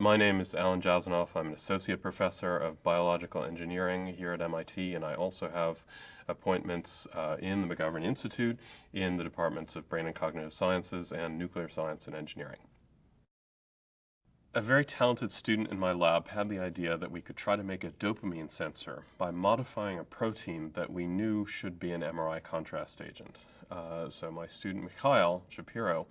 My name is Alan Jasanoff. I'm an associate professor of biological engineering here at MIT, and I also have appointments in the McGovern Institute in the departments of brain and cognitive sciences and nuclear science and engineering. A very talented student in my lab had the idea that we could try to make a dopamine sensor by modifying a protein that we knew should be an MRI contrast agent. So my student Mikhail Shapiro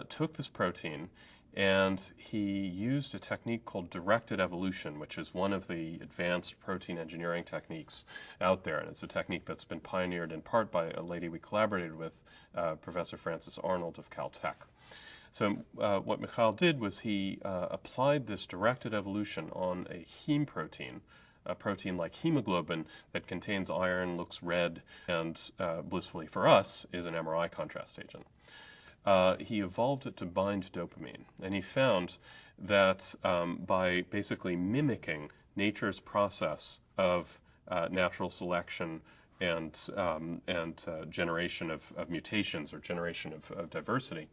took this protein and he used a technique called directed evolution, which is one of the advanced protein engineering techniques out there. And it's a technique that's been pioneered in part by a lady we collaborated with, Professor Frances Arnold of Caltech. So what Mikhail did was he applied this directed evolution on a heme protein, a protein like hemoglobin that contains iron, looks red, and blissfully for us is an MRI contrast agent. He evolved it to bind dopamine, and he found that by basically mimicking nature's process of natural selection and generation of mutations or generation of diversity,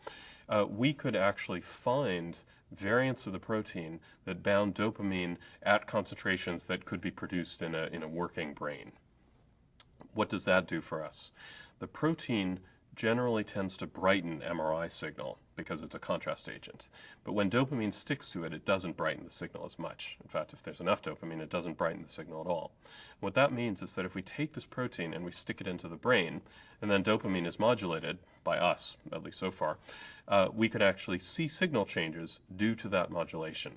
we could actually find variants of the protein that bound dopamine at concentrations that could be produced in a working brain. What does that do for us? The protein generally tends to brighten MRI signal because it's a contrast agent. But when dopamine sticks to it, it doesn't brighten the signal as much. In fact, if there's enough dopamine, it doesn't brighten the signal at all. What that means is that if we take this protein and we stick it into the brain, and then dopamine is modulated, by us, at least so far, we could actually see signal changes due to that modulation.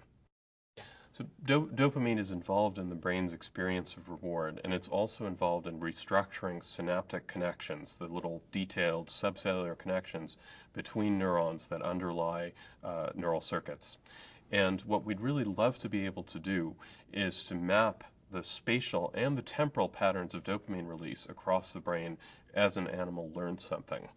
So dopamine is involved in the brain's experience of reward, and it's also involved in restructuring synaptic connections, the little detailed subcellular connections between neurons that underlie neural circuits. And what we'd really love to be able to do is to map the spatial and the temporal patterns of dopamine release across the brain as an animal learns something.